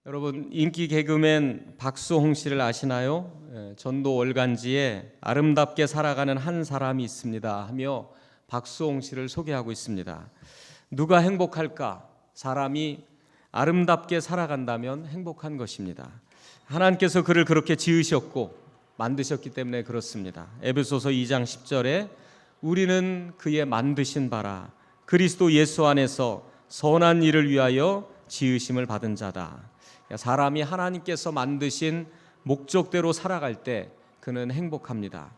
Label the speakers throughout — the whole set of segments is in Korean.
Speaker 1: 여러분, 인기 개그맨 박수홍 씨를 아시나요? 전도 월간지에 아름답게 살아가는 한 사람이 있습니다 하며 박수홍 씨를 소개하고 있습니다. 누가 행복할까? 사람이 아름답게 살아간다면 행복한 것입니다. 하나님께서 그를 그렇게 지으셨고 만드셨기 때문에 그렇습니다. 에베소서 2장 10절에 우리는 그의 만드신 바라 그리스도 예수 안에서 선한 일을 위하여 지으심을 받은 자다. 사람이 하나님께서 만드신 목적대로 살아갈 때 그는 행복합니다.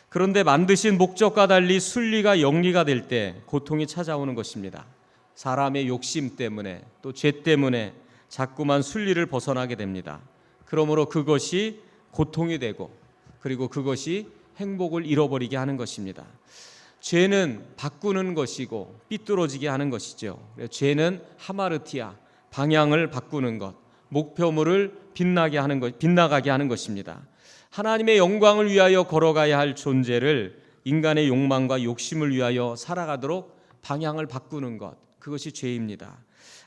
Speaker 1: 그런데 만드신 목적과 달리 순리가 영리가 될 때 고통이 찾아오는 것입니다. 사람의 욕심 때문에 또 죄 때문에 자꾸만 순리를 벗어나게 됩니다. 그러므로 그것이 고통이 되고 그리고 그것이 행복을 잃어버리게 하는 것입니다. 죄는 바꾸는 것이고 삐뚤어지게 하는 것이죠. 죄는 하마르티아, 방향을 바꾸는 것, 목표물을 빗나가게 하는 것입니다. 하나님의 영광을 위하여 걸어가야 할 존재를 인간의 욕망과 욕심을 위하여 살아가도록 방향을 바꾸는 것, 그것이 죄입니다.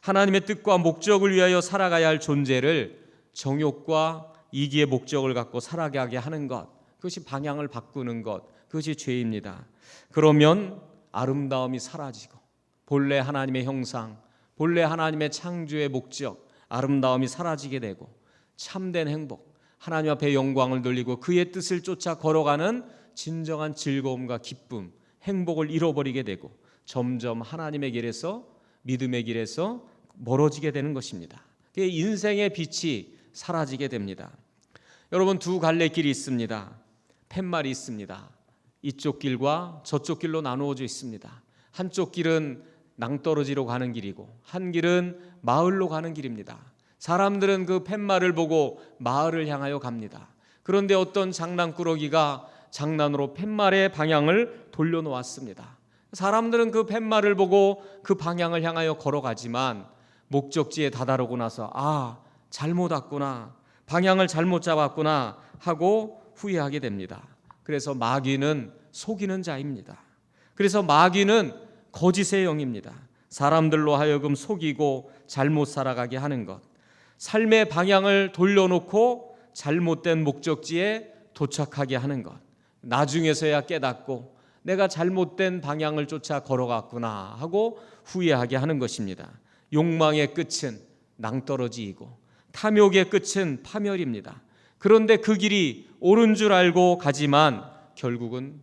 Speaker 1: 하나님의 뜻과 목적을 위하여 살아가야 할 존재를 정욕과 이기의 목적을 갖고 살아가게 하는 것, 그것이 방향을 바꾸는 것, 그것이 죄입니다. 그러면 아름다움이 사라지고 본래 하나님의 형상, 본래 하나님의 창조의 목적, 아름다움이 사라지게 되고 참된 행복, 하나님 앞에 영광을 돌리고 그의 뜻을 쫓아 걸어가는 진정한 즐거움과 기쁨, 행복을 잃어버리게 되고 점점 하나님의 길에서, 믿음의 길에서 멀어지게 되는 것입니다. 인생의 빛이 사라지게 됩니다. 여러분, 두 갈래길이 있습니다. 팻말이 있습니다. 이쪽 길과 저쪽 길로 나누어져 있습니다. 한쪽 길은 낭떠러지로 가는 길이고 한 길은 마을로 가는 길입니다. 사람들은 그 팻말을 보고 마을을 향하여 갑니다. 그런데 어떤 장난꾸러기가 장난으로 팻말의 방향을 돌려놓았습니다. 사람들은 그 팻말을 보고 그 방향을 향하여 걸어가지만 목적지에 다다르고 나서 잘못 왔구나, 방향을 잘못 잡았구나 하고 후회하게 됩니다. 그래서 마귀는 속이는 자입니다. 그래서 마귀는 거짓의 영입니다. 사람들로 하여금 속이고 잘못 살아가게 하는 것, 삶의 방향을 돌려놓고 잘못된 목적지에 도착하게 하는 것, 나중에서야 깨닫고 내가 잘못된 방향을 쫓아 걸어갔구나 하고 후회하게 하는 것입니다. 욕망의 끝은 낭떠러지이고 탐욕의 끝은 파멸입니다. 그런데 그 길이 옳은 줄 알고 가지만 결국은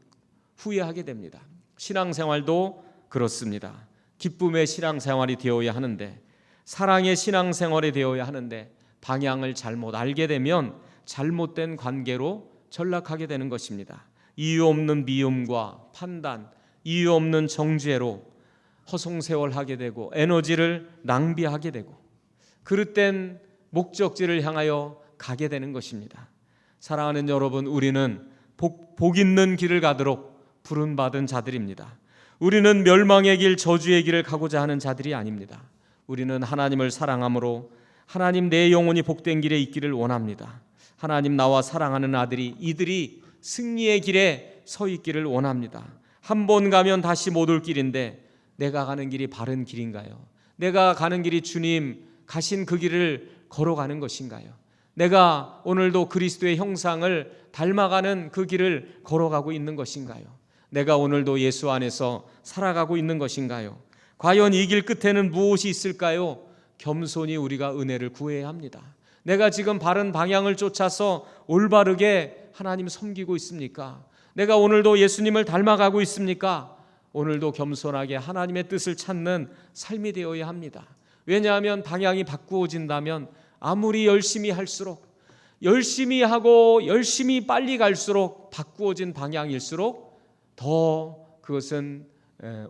Speaker 1: 후회하게 됩니다. 신앙생활도 그렇습니다. 기쁨의 신앙생활이 되어야 하는데, 사랑의 신앙생활이 되어야 하는데 방향을 잘못 알게 되면 잘못된 관계로 전락하게 되는 것입니다. 이유 없는 미움과 판단, 이유 없는 정죄로 허송세월하게 되고 에너지를 낭비하게 되고 그릇된 목적지를 향하여 가게 되는 것입니다. 사랑하는 여러분, 우리는 복 있는 길을 가도록 부름받은 자들입니다. 우리는 멸망의 길, 저주의 길을 가고자 하는 자들이 아닙니다. 우리는 하나님을 사랑함으로 하나님 내 영혼이 복된 길에 있기를 원합니다. 하나님 나와 사랑하는 이들이 승리의 길에 서 있기를 원합니다. 한 번 가면 다시 못 올 길인데 내가 가는 길이 바른 길인가요? 내가 가는 길이 주님 가신 그 길을 걸어가는 것인가요? 내가 오늘도 그리스도의 형상을 닮아가는 그 길을 걸어가고 있는 것인가요? 내가 오늘도 예수 안에서 살아가고 있는 것인가요? 과연 이 길 끝에는 무엇이 있을까요? 겸손히 우리가 은혜를 구해야 합니다. 내가 지금 바른 방향을 쫓아서 올바르게 하나님 섬기고 있습니까? 내가 오늘도 예수님을 닮아가고 있습니까? 오늘도 겸손하게 하나님의 뜻을 찾는 삶이 되어야 합니다. 왜냐하면 방향이 바꾸어진다면 아무리 열심히 할수록, 열심히 하고 열심히 빨리 갈수록 바꾸어진 방향일수록 더 그것은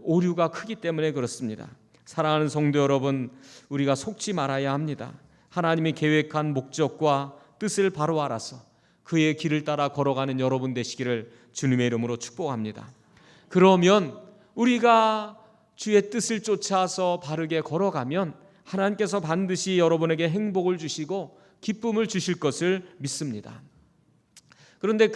Speaker 1: 오류가 크기 때문에 그렇습니다. 사랑하는 성도 여러분, 우리가 속지 말아야 합니다. 하나님이 계획한 목적과 뜻을 바로 알아서 그의 길을 따라 걸어가는 여러분 되시기를 주님의 이름으로 축복합니다. 그러면 우리가 주의 뜻을 쫓아서 바르게 걸어가면 하나님께서 반드시 여러분에게 행복을 주시고 기쁨을 주실 것을 믿습니다. 그런데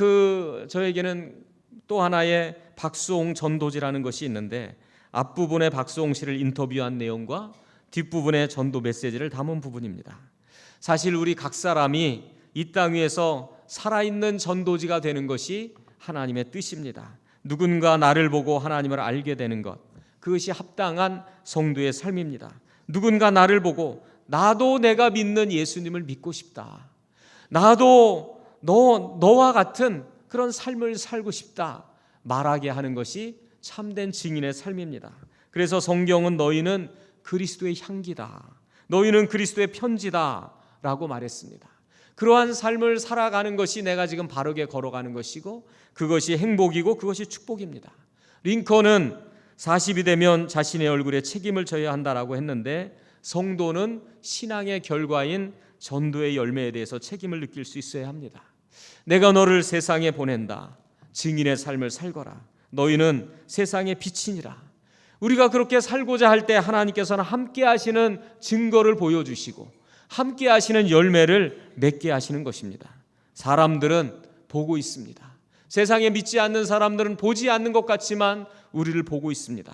Speaker 1: 저에게는 또 하나의 박수홍 전도지라는 것이 있는데 앞부분에 박수홍 씨를 인터뷰한 내용과 뒷부분에 전도 메시지를 담은 부분입니다. 사실 우리 각 사람이 이 땅 위에서 살아있는 전도지가 되는 것이 하나님의 뜻입니다. 누군가 나를 보고 하나님을 알게 되는 것, 그것이 합당한 성도의 삶입니다. 누군가 나를 보고 나도 내가 믿는 예수님을 믿고 싶다, 나도 너와 같은 그런 삶을 살고 싶다 말하게 하는 것이 참된 증인의 삶입니다. 그래서 성경은 너희는 그리스도의 향기다, 너희는 그리스도의 편지다 라고 말했습니다. 그러한 삶을 살아가는 것이 내가 지금 바르게 걸어가는 것이고, 그것이 행복이고 그것이 축복입니다. 링컨은 40이 되면 자신의 얼굴에 책임을 져야 한다라고 했는데, 성도는 신앙의 결과인 전도의 열매에 대해서 책임을 느낄 수 있어야 합니다. 내가 너를 세상에 보낸다, 증인의 삶을 살거라, 너희는 세상의 빛이니라. 우리가 그렇게 살고자 할 때 하나님께서는 함께 하시는 증거를 보여주시고 함께 하시는 열매를 맺게 하시는 것입니다. 사람들은 보고 있습니다. 세상에 믿지 않는 사람들은 보지 않는 것 같지만 우리를 보고 있습니다.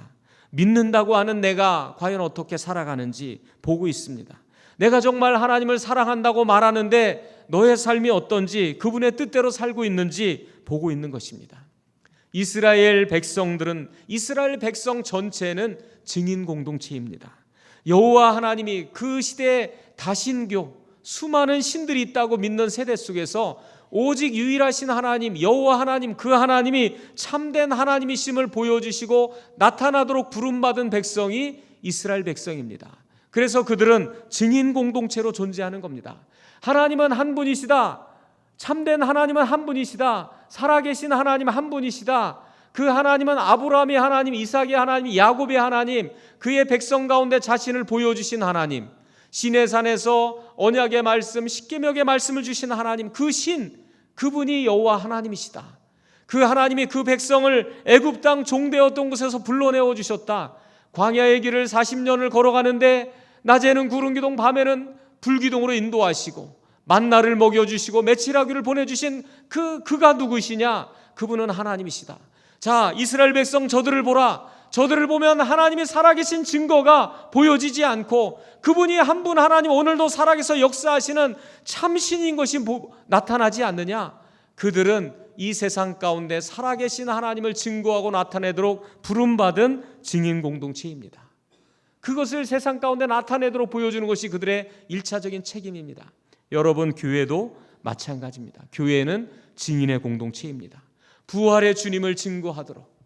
Speaker 1: 믿는다고 하는 내가 과연 어떻게 살아가는지 보고 있습니다. 내가 정말 하나님을 사랑한다고 말하는데 너의 삶이 어떤지, 그분의 뜻대로 살고 있는지 보고 있는 것입니다. 이스라엘 백성들은, 이스라엘 백성 전체는 증인 공동체입니다. 여호와 하나님이 그 시대의 다신교, 수많은 신들이 있다고 믿는 세대 속에서 오직 유일하신 하나님, 여호와 하나님, 그 하나님이 참된 하나님이심을 보여주시고 나타나도록 부름받은 백성이 이스라엘 백성입니다. 그래서 그들은 증인 공동체로 존재하는 겁니다. 하나님은 한 분이시다, 참된 하나님은 한 분이시다, 살아계신 하나님 한 분이시다. 그 하나님은 아브라함의 하나님, 이삭의 하나님, 야곱의 하나님, 그의 백성 가운데 자신을 보여주신 하나님, 시내산에서 언약의 말씀, 십계명의 말씀을 주신 하나님, 그 신, 그분이 여호와 하나님이시다. 그 하나님이 그 백성을 애굽 땅 종되었던 곳에서 불러내어 주셨다. 광야의 길을 40년을 걸어가는데 낮에는 구름 기둥, 밤에는 불 기둥으로 인도하시고 만나를 먹여주시고 메추라기를 보내주신 그가 누구시냐? 그분은 하나님이시다. 자, 이스라엘 백성 저들을 보라. 저들을 보면 하나님이 살아계신 증거가 보여지지 않고 그분이 한 분 하나님, 오늘도 살아계서 역사하시는 참신인 것이 나타나지 않느냐? 그들은 이 세상 가운데 살아계신 하나님을 증거하고 나타내도록 부름받은 증인 공동체입니다. 그것을 세상 가운데 나타내도록 보여주는 것이 그들의 1차적인 책임입니다. 여러분, 교회도 마찬가지입니다. 교회는 증인의 공동체입니다. 부활의 주님을 증거하도록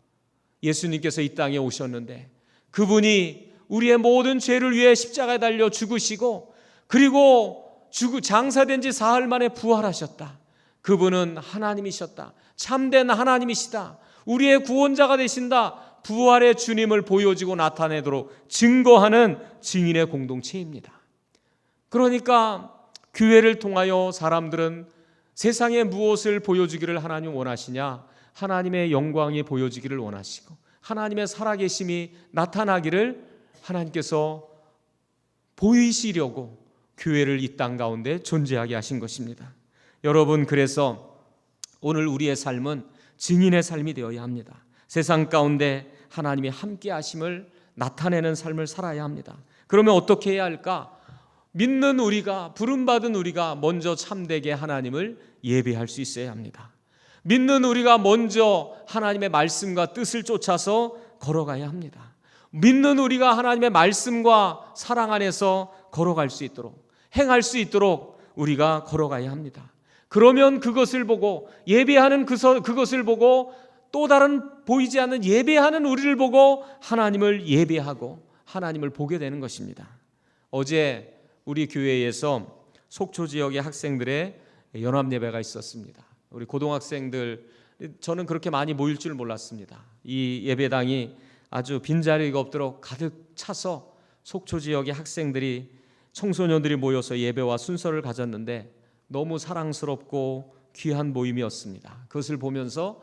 Speaker 1: 예수님께서 이 땅에 오셨는데, 그분이 우리의 모든 죄를 위해 십자가에 달려 죽으시고 그리고 장사된 지 사흘 만에 부활하셨다. 그분은 하나님이셨다. 참된 하나님이시다. 우리의 구원자가 되신다. 부활의 주님을 보여주고 나타내도록 증거하는 증인의 공동체입니다. 그러니까 교회를 통하여 사람들은 세상에 무엇을 보여주기를 하나님 원하시냐? 하나님의 영광이 보여지기를 원하시고 하나님의 살아계심이 나타나기를 하나님께서 보이시려고 교회를 이 땅 가운데 존재하게 하신 것입니다. 여러분, 그래서 오늘 우리의 삶은 증인의 삶이 되어야 합니다. 세상 가운데 하나님이 함께 하심을 나타내는 삶을 살아야 합니다. 그러면 어떻게 해야 할까? 믿는 우리가, 부름받은 우리가 먼저 참되게 하나님을 예배할 수 있어야 합니다. 믿는 우리가 먼저 하나님의 말씀과 뜻을 쫓아서 걸어가야 합니다. 믿는 우리가 하나님의 말씀과 사랑 안에서 걸어갈 수 있도록, 행할 수 있도록 우리가 걸어가야 합니다. 그러면 그것을 보고, 예배하는 그것을 보고, 또 다른 보이지 않는 예배하는 우리를 보고 하나님을 예배하고 하나님을 보게 되는 것입니다. 어제 우리 교회에서 속초 지역의 학생들의 연합예배가 있었습니다. 우리 고등학생들, 저는 그렇게 많이 모일 줄 몰랐습니다. 이 예배당이 아주 빈자리가 없도록 가득 차서 속초 지역의 학생들이, 청소년들이 모여서 예배와 순서를 가졌는데 너무 사랑스럽고 귀한 모임이었습니다. 그것을 보면서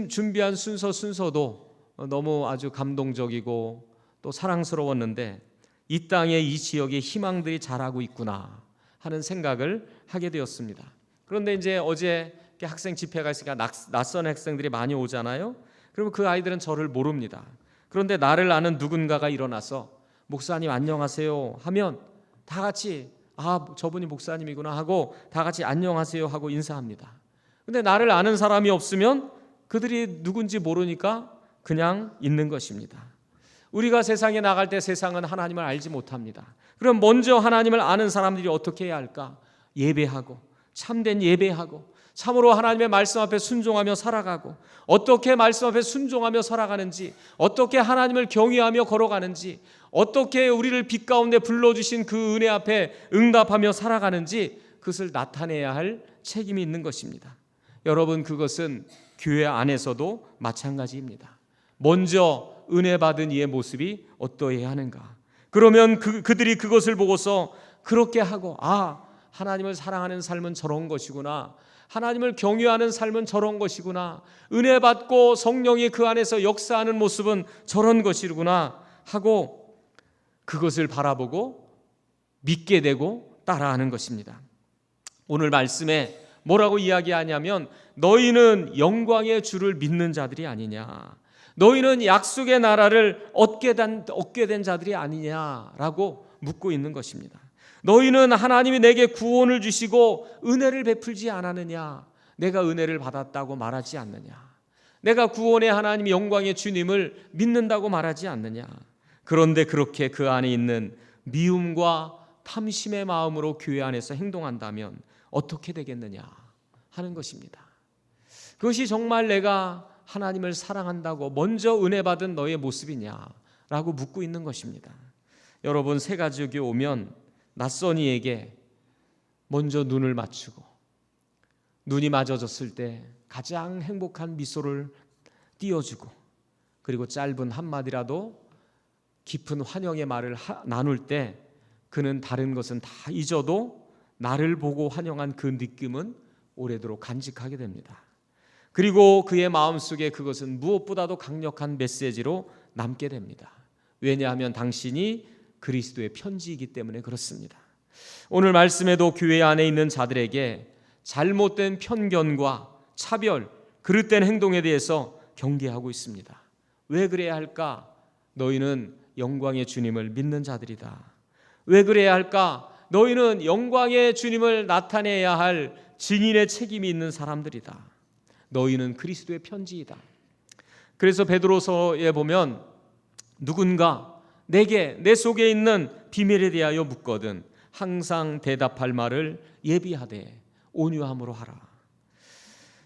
Speaker 1: 준비한 순서도 너무 아주 감동적이고 또 사랑스러웠는데, 이 땅에 이 지역에 희망들이 자라고 있구나 하는 생각을 하게 되었습니다. 그런데 이제 어제 학생 집회가 있으니까 낯선 학생들이 많이 오잖아요. 그러면 그 아이들은 저를 모릅니다. 그런데 나를 아는 누군가가 일어나서 목사님 안녕하세요 하면 다 같이 아, 저분이 목사님이구나 하고 다 같이 안녕하세요 하고 인사합니다. 근데 나를 아는 사람이 없으면 그들이 누군지 모르니까 그냥 있는 것입니다. 우리가 세상에 나갈 때 세상은 하나님을 알지 못합니다. 그럼 먼저 하나님을 아는 사람들이 어떻게 해야 할까? 예배하고, 참된 예배하고, 참으로 하나님의 말씀 앞에 순종하며 살아가고, 어떻게 말씀 앞에 순종하며 살아가는지, 어떻게 하나님을 경외하며 걸어가는지, 어떻게 우리를 빛 가운데 불러주신 그 은혜 앞에 응답하며 살아가는지 그것을 나타내야 할 책임이 있는 것입니다. 여러분, 그것은 교회 안에서도 마찬가지입니다. 먼저 은혜 받은 이의 모습이 어떠해야 하는가? 그러면 그들이 그것을 보고서 그렇게 하고, 아, 하나님을 사랑하는 삶은 저런 것이구나, 하나님을 경외하는 삶은 저런 것이구나, 은혜 받고 성령이 그 안에서 역사하는 모습은 저런 것이구나 하고 그것을 바라보고 믿게 되고 따라하는 것입니다. 오늘 말씀에 뭐라고 이야기하냐면, 너희는 영광의 주를 믿는 자들이 아니냐, 너희는 약속의 나라를 얻게 된 자들이 아니냐라고 묻고 있는 것입니다. 너희는 하나님이 내게 구원을 주시고 은혜를 베풀지 않았느냐, 내가 은혜를 받았다고 말하지 않느냐, 내가 구원의 하나님 영광의 주님을 믿는다고 말하지 않느냐. 그런데 그렇게 그 안에 있는 미움과 탐심의 마음으로 교회 안에서 행동한다면 어떻게 되겠느냐 하는 것입니다. 그것이 정말 내가 하나님을 사랑한다고 먼저 은혜 받은 너의 모습이냐라고 묻고 있는 것입니다. 여러분, 새가족이 오면 낯선 이에게 먼저 눈을 맞추고 눈이 맞아졌을 때 가장 행복한 미소를 띄워주고, 그리고 짧은 한마디라도 깊은 환영의 말을 나눌 때 그는 다른 것은 다 잊어도 나를 보고 환영한 그 느낌은 오래도록 간직하게 됩니다. 그리고 그의 마음속에 그것은 무엇보다도 강력한 메시지로 남게 됩니다. 왜냐하면 당신이 그리스도의 편지이기 때문에 그렇습니다. 오늘 말씀에도 교회 안에 있는 자들에게 잘못된 편견과 차별, 그릇된 행동에 대해서 경계하고 있습니다. 왜 그래야 할까? 너희는 영광의 주님을 믿는 자들이다. 왜 그래야 할까? 너희는 영광의 주님을 나타내야 할 증인의 책임이 있는 사람들이다. 너희는 그리스도의 편지이다. 그래서 베드로서에 보면 누군가 내게 내 속에 있는 비밀에 대하여 묻거든 항상 대답할 말을 예비하되 온유함으로 하라.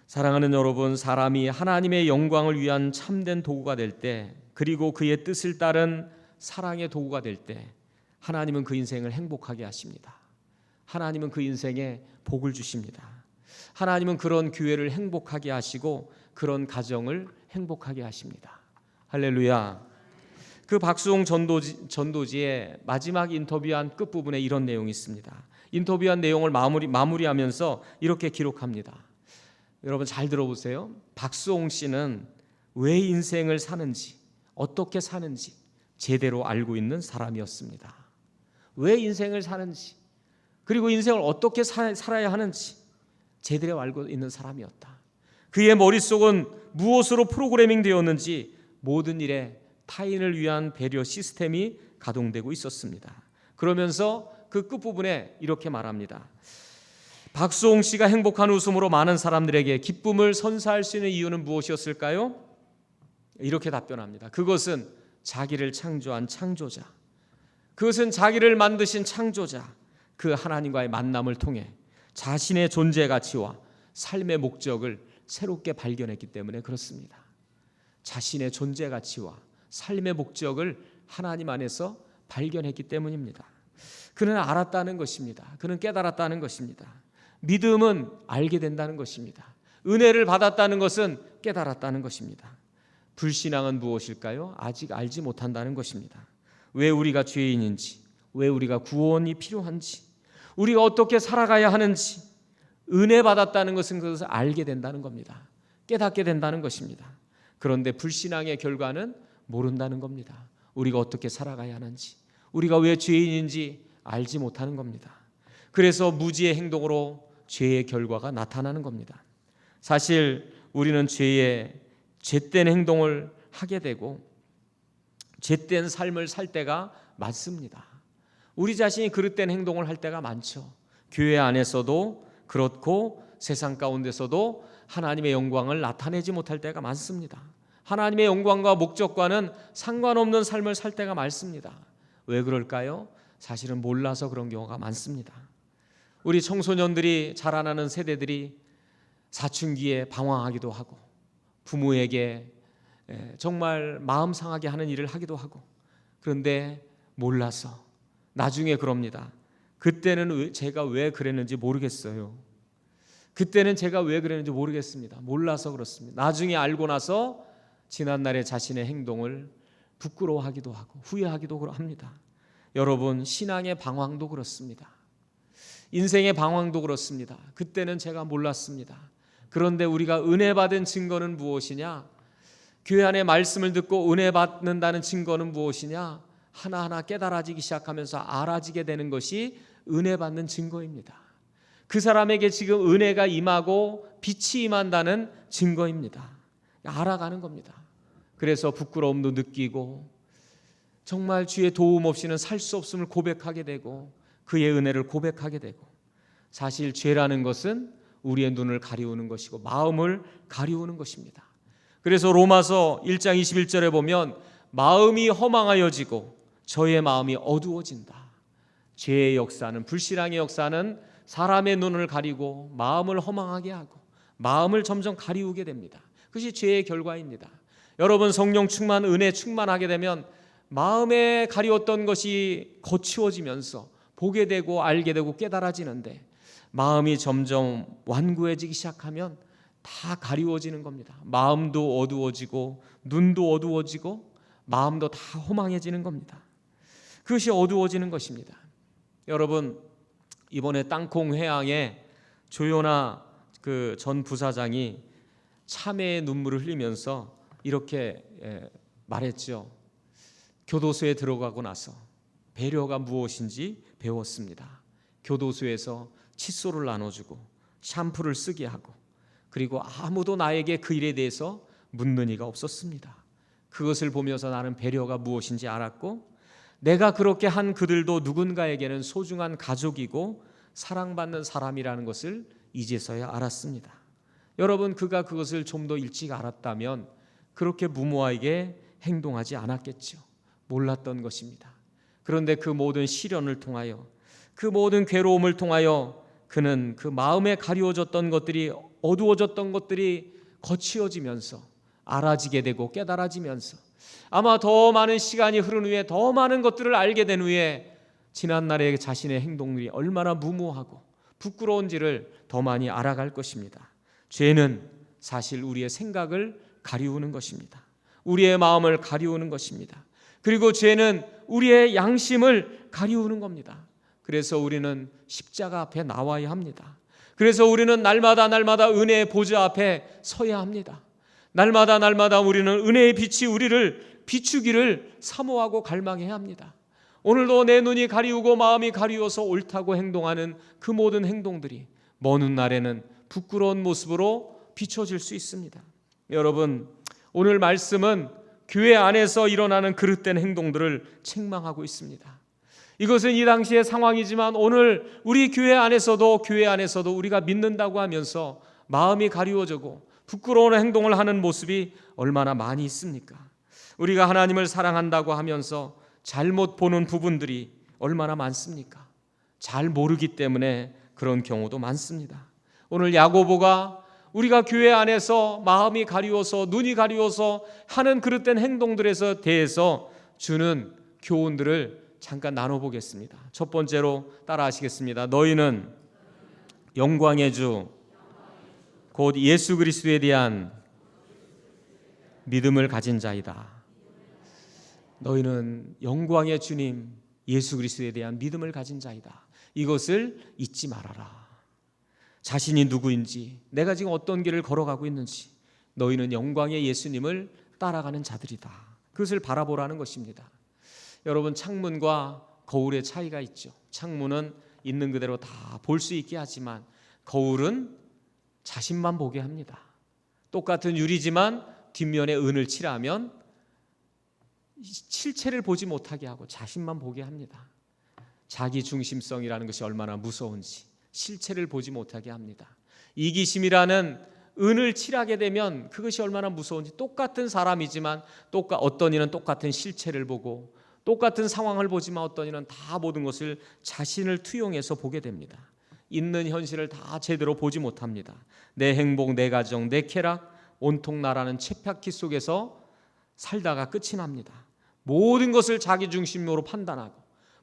Speaker 1: 사랑하는 여러분, 사람이 하나님의 영광을 위한 참된 도구가 될 때, 그리고 그의 뜻을 따른 사랑의 도구가 될 때 하나님은 그 인생을 행복하게 하십니다. 하나님은 그 인생에 복을 주십니다. 하나님은 그런 교회를 행복하게 하시고 그런 가정을 행복하게 하십니다. 할렐루야. 그 박수홍 전도지의 마지막 인터뷰한 끝부분에 이런 내용이 있습니다. 인터뷰한 내용을 마무리하면서 이렇게 기록합니다. 여러분 잘 들어보세요. 박수홍 씨는 왜 인생을 사는지, 어떻게 사는지 제대로 알고 있는 사람이었습니다. 왜 인생을 사는지, 그리고 인생을 어떻게 살아야 하는지 제대로 알고 있는 사람이었다. 그의 머릿속은 무엇으로 프로그래밍 되었는지 모든 일에 타인을 위한 배려 시스템이 가동되고 있었습니다. 그러면서 그 끝부분에 이렇게 말합니다. 박수홍 씨가 행복한 웃음으로 많은 사람들에게 기쁨을 선사할 수 있는 이유는 무엇이었을까요? 이렇게 답변합니다. 그것은 자기를 창조한 창조자, 그것은 자기를 만드신 창조자, 그 하나님과의 만남을 통해 자신의 존재 가치와 삶의 목적을 새롭게 발견했기 때문에 그렇습니다. 자신의 존재 가치와 삶의 목적을 하나님 안에서 발견했기 때문입니다. 그는 알았다는 것입니다. 그는 깨달았다는 것입니다. 믿음은 알게 된다는 것입니다. 은혜를 받았다는 것은 깨달았다는 것입니다. 불신앙은 무엇일까요? 아직 알지 못한다는 것입니다. 왜 우리가 죄인인지, 왜 우리가 구원이 필요한지, 우리가 어떻게 살아가야 하는지, 은혜 받았다는 것은 그것을 알게 된다는 겁니다. 깨닫게 된다는 것입니다. 그런데 불신앙의 결과는 모른다는 겁니다. 우리가 어떻게 살아가야 하는지, 우리가 왜 죄인인지 알지 못하는 겁니다. 그래서 무지의 행동으로 죄의 결과가 나타나는 겁니다. 사실 우리는 죄된 행동을 하게 되고 죄된 삶을 살 때가 많습니다. 우리 자신이 그릇된 행동을 할 때가 많죠. 교회 안에서도 그렇고 세상 가운데서도 하나님의 영광을 나타내지 못할 때가 많습니다. 하나님의 영광과 목적과는 상관없는 삶을 살 때가 많습니다. 왜 그럴까요? 사실은 몰라서 그런 경우가 많습니다. 우리 청소년들이 자라나는 세대들이 사춘기에 방황하기도 하고 부모에게 정말 마음 상하게 하는 일을 하기도 하고, 그런데 몰라서 나중에 그럽니다. 그때는 제가 왜 그랬는지 모르겠어요. 그때는 제가 왜 그랬는지 모르겠습니다. 몰라서 그렇습니다. 나중에 알고 나서 지난날의 자신의 행동을 부끄러워하기도 하고 후회하기도 합니다. 여러분, 신앙의 방황도 그렇습니다. 인생의 방황도 그렇습니다. 그때는 제가 몰랐습니다. 그런데 우리가 은혜 받은 증거는 무엇이냐? 교회 안에 말씀을 듣고 은혜 받는다는 증거는 무엇이냐? 하나하나 깨달아지기 시작하면서 알아지게 되는 것이 은혜 받는 증거입니다. 그 사람에게 지금 은혜가 임하고 빛이 임한다는 증거입니다. 알아가는 겁니다. 그래서 부끄러움도 느끼고 정말 주의 도움 없이는 살 수 없음을 고백하게 되고 그의 은혜를 고백하게 되고, 사실 죄라는 것은 우리의 눈을 가리우는 것이고 마음을 가리우는 것입니다. 그래서 로마서 1장 21절에 보면 마음이 허망하여지고 저의 마음이 어두워진다. 죄의 역사는, 불신앙의 역사는 사람의 눈을 가리고 마음을 허망하게 하고 마음을 점점 가리우게 됩니다. 그것이 죄의 결과입니다. 여러분, 성령 충만, 은혜 충만하게 되면 마음에 가리웠던 것이 거치워지면서 보게 되고 알게 되고 깨달아지는데, 마음이 점점 완고해지기 시작하면 다 가리워지는 겁니다. 마음도 어두워지고 눈도 어두워지고 마음도 다 허망해지는 겁니다. 그것이 어두워지는 것입니다. 여러분, 이번에 땅콩 회항에 조요나 그 전 부사장이 참회의 눈물을 흘리면서 이렇게 말했죠. 교도소에 들어가고 나서 배려가 무엇인지 배웠습니다. 교도소에서 칫솔을 나눠주고 샴푸를 쓰게 하고, 그리고 아무도 나에게 그 일에 대해서 묻는 이가 없었습니다. 그것을 보면서 나는 배려가 무엇인지 알았고, 내가 그렇게 한 그들도 누군가에게는 소중한 가족이고 사랑받는 사람이라는 것을 이제서야 알았습니다. 여러분, 그가 그것을 좀 더 일찍 알았다면 그렇게 무모하게 행동하지 않았겠죠. 몰랐던 것입니다. 그런데 그 모든 시련을 통하여, 그 모든 괴로움을 통하여 그는 그 마음에 가리워졌던 것들이, 어두워졌던 것들이 거치어지면서 알아지게 되고 깨달아지면서, 아마 더 많은 시간이 흐른 후에 더 많은 것들을 알게 된 후에 지난날의 자신의 행동들이 얼마나 무모하고 부끄러운지를 더 많이 알아갈 것입니다. 죄는 사실 우리의 생각을 가리우는 것입니다. 우리의 마음을 가리우는 것입니다. 그리고 죄는 우리의 양심을 가리우는 겁니다. 그래서 우리는 십자가 앞에 나와야 합니다. 그래서 우리는 날마다 은혜의 보좌 앞에 서야 합니다. 날마다 우리는 은혜의 빛이 우리를 비추기를 사모하고 갈망해야 합니다. 오늘도 내 눈이 가리우고 마음이 가리워서 옳다고 행동하는 그 모든 행동들이 먼 훗날에는 부끄러운 모습으로 비춰질 수 있습니다. 여러분, 오늘 말씀은 교회 안에서 일어나는 그릇된 행동들을 책망하고 있습니다. 이것은 이 당시의 상황이지만 오늘 우리 교회 안에서도 우리가 믿는다고 하면서 마음이 가리워지고 부끄러운 행동을 하는 모습이 얼마나 많이 있습니까? 우리가 하나님을 사랑한다고 하면서 잘못 보는 부분들이 얼마나 많습니까? 잘 모르기 때문에 그런 경우도 많습니다. 오늘 야고보가 우리가 교회 안에서 마음이 가리워서 눈이 가리워서 하는 그릇된 행동들에 대해서 주는 교훈들을 잠깐 나눠보겠습니다. 첫 번째로 따라하시겠습니다. 너희는 영광의 주 곧 예수 그리스도에 대한 믿음을 가진 자이다. 너희는 영광의 주님 예수 그리스도에 대한 믿음을 가진 자이다. 이것을 잊지 말아라. 자신이 누구인지, 내가 지금 어떤 길을 걸어가고 있는지, 너희는 영광의 예수님을 따라가는 자들이다. 그것을 바라보라는 것입니다. 여러분, 창문과 거울의 차이가 있죠. 창문은 있는 그대로 다 볼 수 있게 하지만 거울은 자신만 보게 합니다. 똑같은 유리지만 뒷면에 은을 칠하면 실체를 보지 못하게 하고 자신만 보게 합니다. 자기 중심성이라는 것이 얼마나 무서운지 실체를 보지 못하게 합니다. 이기심이라는 은을 칠하게 되면 그것이 얼마나 무서운지, 똑같은 사람이지만 어떤 이는 똑같은 실체를 보고 똑같은 상황을 보지만 어떤 이는 다 모든 것을 자신을 투영해서 보게 됩니다. 있는 현실을 다 제대로 보지 못합니다. 내 행복, 내 가정, 내 쾌락, 온통 나라는 쳇바퀴 속에서 살다가 끝이 납니다. 모든 것을 자기 중심으로 판단하고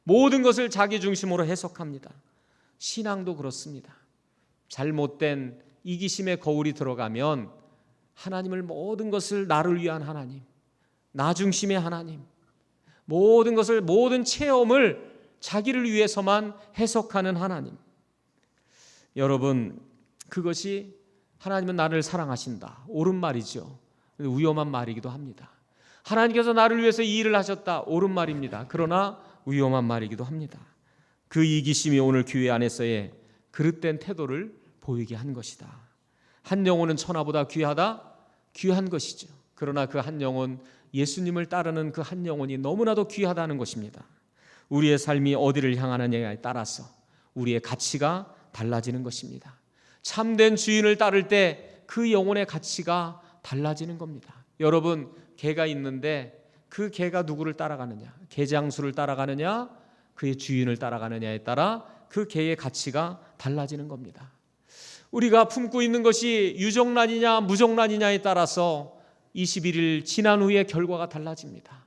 Speaker 1: 모든 것을 자기 중심으로 해석합니다. 신앙도 그렇습니다. 잘못된 이기심의 거울이 들어가면 하나님을, 모든 것을 나를 위한 하나님, 나 중심의 하나님, 모든 것을, 모든 체험을 자기를 위해서만 해석하는 하나님. 여러분, 그것이 하나님은 나를 사랑하신다, 옳은 말이죠. 위험한 말이기도 합니다. 하나님께서 나를 위해서 이 일을 하셨다, 옳은 말입니다. 그러나 위험한 말이기도 합니다. 그 이기심이 오늘 교회 안에서의 그릇된 태도를 보이게 한 것이다. 한 영혼은 천하보다 귀하다, 귀한 것이죠. 그러나 그 한 영혼, 예수님을 따르는 그 한 영혼이 너무나도 귀하다는 것입니다. 우리의 삶이 어디를 향하느냐에 따라서 우리의 가치가 달라지는 것입니다. 참된 주인을 따를 때 그 영혼의 가치가 달라지는 겁니다. 여러분, 개가 있는데 그 개가 누구를 따라가느냐, 개장수를 따라가느냐, 그의 주인을 따라가느냐에 따라 그 개의 가치가 달라지는 겁니다. 우리가 품고 있는 것이 유정란이냐 무정란이냐에 따라서 21일 지난 후에 결과가 달라집니다.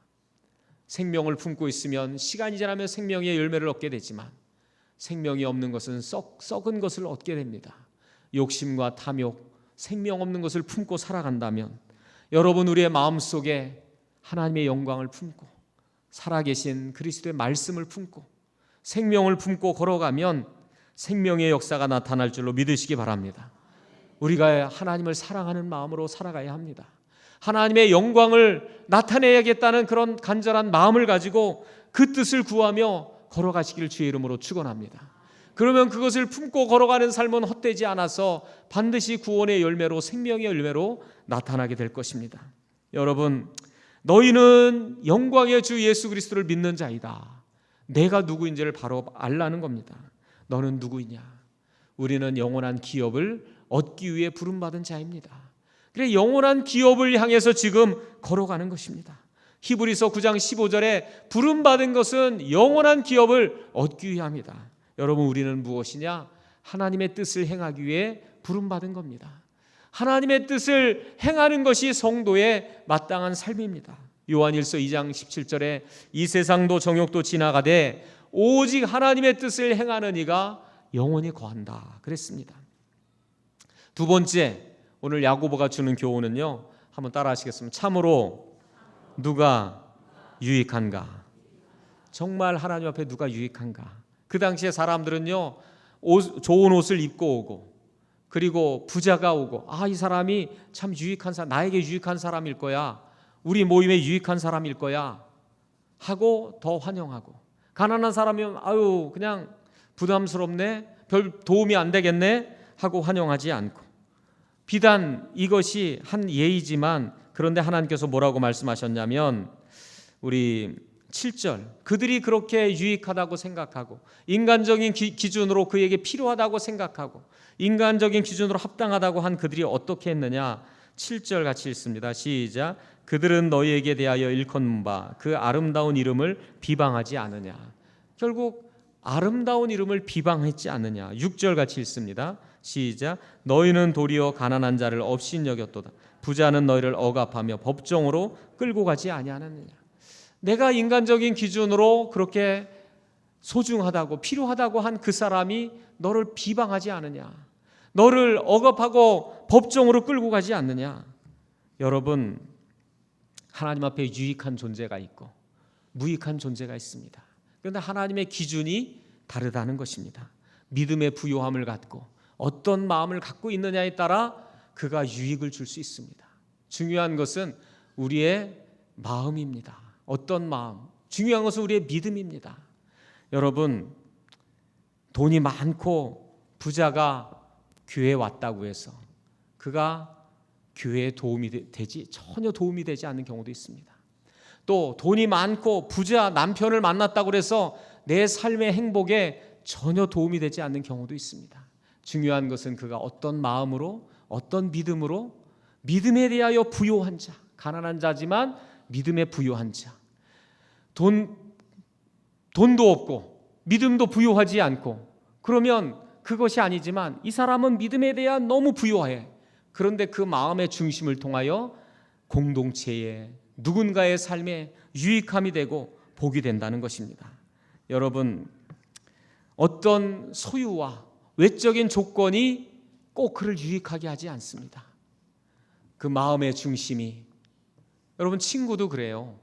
Speaker 1: 생명을 품고 있으면 시간이 지나면 생명의 열매를 얻게 되지만 생명이 없는 것은 썩은 것을 얻게 됩니다. 욕심과 탐욕, 생명 없는 것을 품고 살아간다면 여러분, 우리의 마음속에 하나님의 영광을 품고 살아계신 그리스도의 말씀을 품고 생명을 품고 걸어가면 생명의 역사가 나타날 줄로 믿으시기 바랍니다. 우리가 하나님을 사랑하는 마음으로 살아가야 합니다. 하나님의 영광을 나타내야겠다는 그런 간절한 마음을 가지고 그 뜻을 구하며 걸어가시기를 주의 이름으로 축원합니다. 그러면 그것을 품고 걸어가는 삶은 헛되지 않아서 반드시 구원의 열매로, 생명의 열매로 나타나게 될 것입니다. 여러분, 너희는 영광의 주 예수 그리스도를 믿는 자이다. 내가 누구인지를 바로 알라는 겁니다. 너는 누구이냐? 우리는 영원한 기업을 얻기 위해 부름받은 자입니다. 그래, 영원한 기업을 향해서 지금 걸어가는 것입니다. 히브리서 9장 15절에 부름받은 것은 영원한 기업을 얻기 위함이다. 여러분, 우리는 무엇이냐? 하나님의 뜻을 행하기 위해 부름받은 겁니다. 하나님의 뜻을 행하는 것이 성도의 마땅한 삶입니다. 요한일서 2장 17절에 이 세상도 정욕도 지나가되 오직 하나님의 뜻을 행하는 이가 영원히 거한다 그랬습니다. 두 번째, 오늘 야고보가 주는 교훈은요, 한번 따라 하시겠습니다. 참으로 누가 유익한가? 정말 하나님 앞에 누가 유익한가? 그 당시에 사람들은요, 좋은 옷을 입고 오고, 그리고 부자가 오고, 이 사람이 참 유익한 사람, 나에게 유익한 사람일 거야, 우리 모임에 유익한 사람일 거야 하고 더 환영하고, 가난한 사람이면 아유 그냥 부담스럽네, 별 도움이 안 되겠네 하고 환영하지 않고, 비단 이것이 한 예의지만, 그런데 하나님께서 뭐라고 말씀하셨냐면, 우리 7절, 그들이 그렇게 유익하다고 생각하고 인간적인 기준으로 그에게 필요하다고 생각하고 인간적인 기준으로 합당하다고 한 그들이 어떻게 했느냐. 7절 같이 읽습니다. 시작. 그들은 너희에게 대하여 일컫는 바 그 아름다운 이름을 비방하지 않으냐. 결국 아름다운 이름을 비방했지 않느냐. 6절 같이 읽습니다. 시작. 너희는 도리어 가난한 자를 업신 여겼도다. 부자는 너희를 억압하며 법정으로 끌고 가지 아니하느냐. 내가 인간적인 기준으로 그렇게 소중하다고 필요하다고 한 그 사람이 너를 비방하지 않느냐, 너를 억압하고 법정으로 끌고 가지 않느냐. 여러분, 하나님 앞에 유익한 존재가 있고 무익한 존재가 있습니다. 그런데 하나님의 기준이 다르다는 것입니다. 믿음의 부요함을 갖고 어떤 마음을 갖고 있느냐에 따라 그가 유익을 줄 수 있습니다. 중요한 것은 우리의 마음입니다. 어떤 마음? 중요한 것은 우리의 믿음입니다. 여러분, 돈이 많고 부자가 교회에 왔다고 해서 그가 교회에 도움이 되지, 전혀 도움이 되지 않는 경우도 있습니다. 또 돈이 많고 부자 남편을 만났다고 해서 내 삶의 행복에 전혀 도움이 되지 않는 경우도 있습니다. 중요한 것은 그가 어떤 마음으로, 어떤 믿음으로, 믿음에 대하여 부요한 자, 가난한 자지만 믿음에 부요한 자, 돈도 없고 믿음도 부요하지 않고, 그러면 그것이 아니지만 이 사람은 믿음에 대한 너무 부요해. 그런데 그 마음의 중심을 통하여 공동체에, 누군가의 삶에 유익함이 되고 복이 된다는 것입니다. 여러분, 어떤 소유와 외적인 조건이 꼭 그를 유익하게 하지 않습니다. 그 마음의 중심이, 여러분 친구도 그래요.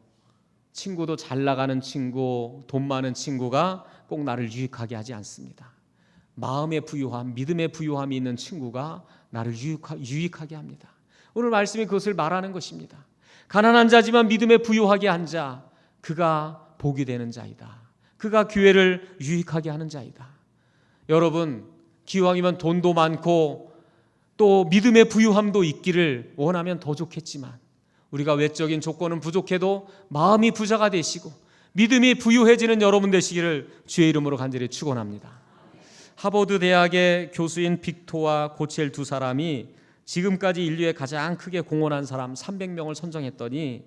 Speaker 1: 친구도 잘 나가는 친구, 돈 많은 친구가 꼭 나를 유익하게 하지 않습니다. 마음의 부유함, 믿음의 부유함이 있는 친구가 나를 유익하게 합니다. 오늘 말씀이 그것을 말하는 것입니다. 가난한 자지만 믿음에 부유하게 한 자, 그가 복이 되는 자이다. 그가 교회를 유익하게 하는 자이다. 여러분, 기왕이면 돈도 많고 또 믿음의 부유함도 있기를 원하면 더 좋겠지만, 우리가 외적인 조건은 부족해도 마음이 부자가 되시고 믿음이 부유해지는 여러분 되시기를 주의 이름으로 간절히 축원합니다. 하버드 대학의 교수인 빅토와 고첼 두 사람이 지금까지 인류에 가장 크게 공헌한 사람 300명을 선정했더니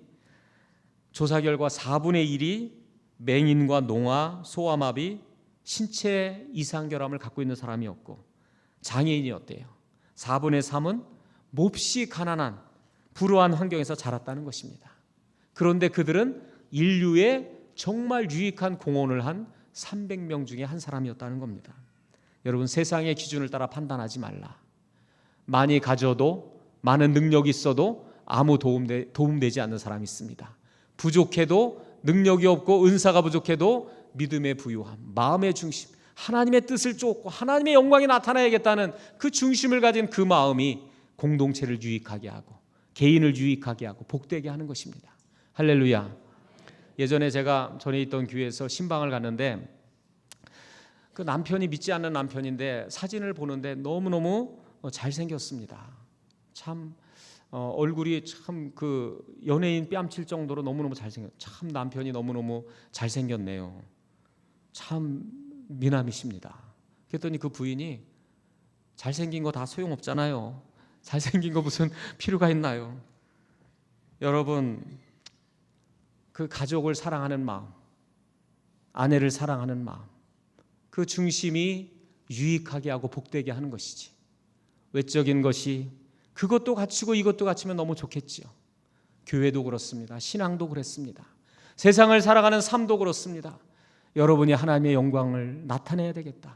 Speaker 1: 조사 결과 4분의 1이 맹인과 농아, 소아마비, 신체 이상 결함을 갖고 있는 사람이었고 장애인이었대요. 4분의 3은 몹시 가난한 불우한 환경에서 자랐다는 것입니다. 그런데 그들은 인류에 정말 유익한 공헌을 한 300명 중에 한 사람이었다는 겁니다. 여러분, 세상의 기준을 따라 판단하지 말라. 많이 가져도, 많은 능력이 있어도 아무 도움되지 않는 사람이 있습니다. 부족해도, 능력이 없고 은사가 부족해도 믿음의 부유함, 마음의 중심, 하나님의 뜻을 쫓고 하나님의 영광이 나타나야겠다는 그 중심을 가진 그 마음이 공동체를 유익하게 하고 개인을 유익하게 하고 복되게 하는 것입니다. 할렐루야. 예전에 제가 전에 있던 교회에서 신방을 갔는데 그 남편이 믿지 않는 남편인데 사진을 보는데 너무너무 잘생겼습니다. 참 얼굴이 참 그 연예인 뺨칠 정도로 너무너무 잘생겼. 참 남편이 너무너무 잘생겼네요. 참 미남이십니다. 그랬더니 그 부인이 잘생긴 거 다 소용없잖아요. 잘생긴 거 무슨 필요가 있나요? 여러분, 그 가족을 사랑하는 마음, 아내를 사랑하는 마음, 그 중심이 유익하게 하고 복되게 하는 것이지, 외적인 것이 그것도 갖추고 이것도 갖추면 너무 좋겠지요. 교회도 그렇습니다. 신앙도 그렇습니다. 세상을 살아가는 삶도 그렇습니다. 여러분이 하나님의 영광을 나타내야 되겠다.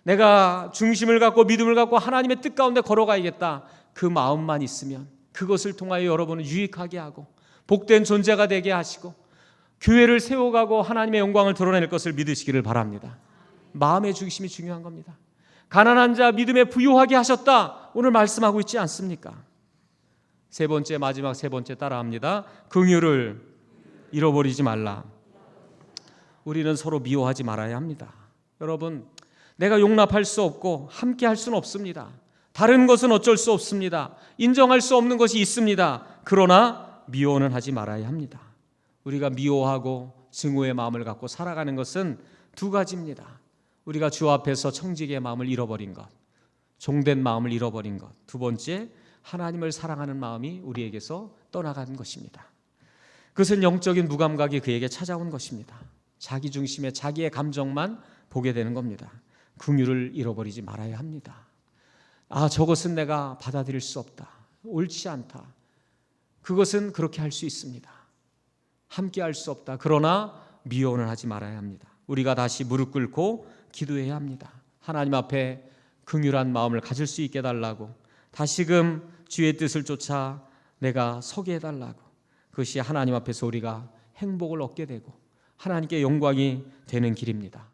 Speaker 1: 내가 중심을 갖고 믿음을 갖고 하나님의 뜻 가운데 걸어가야겠다. 그 마음만 있으면 그것을 통하여 여러분을 유익하게 하고 복된 존재가 되게 하시고 교회를 세워가고 하나님의 영광을 드러낼 것을 믿으시기를 바랍니다. 마음의 중심이 중요한 겁니다. 가난한 자 믿음에 부유하게 하셨다, 오늘 말씀하고 있지 않습니까? 세 번째, 마지막 세 번째 따라합니다. 긍휼을 잃어버리지 말라. 우리는 서로 미워하지 말아야 합니다. 여러분, 내가 용납할 수 없고 함께 할 수는 없습니다. 다른 것은 어쩔 수 없습니다. 인정할 수 없는 것이 있습니다. 그러나 미워는 하지 말아야 합니다. 우리가 미워하고 증오의 마음을 갖고 살아가는 것은 두 가지입니다. 우리가 주 앞에서 청지기의 마음을 잃어버린 것, 종된 마음을 잃어버린 것. 두 번째, 하나님을 사랑하는 마음이 우리에게서 떠나간 것입니다. 그것은 영적인 무감각이 그에게 찾아온 것입니다. 자기 중심의 자기의 감정만 보게 되는 겁니다. 긍휼을 잃어버리지 말아야 합니다. 저것은 내가 받아들일 수 없다, 옳지 않다, 그것은 그렇게 할 수 있습니다. 함께 할 수 없다. 그러나 미워는 하지 말아야 합니다. 우리가 다시 무릎 꿇고 기도해야 합니다. 하나님 앞에 긍휼한 마음을 가질 수 있게 해달라고, 다시금 주의 뜻을 쫓아 내가 서게 해달라고. 그것이 하나님 앞에서 우리가 행복을 얻게 되고 하나님께 영광이 되는 길입니다.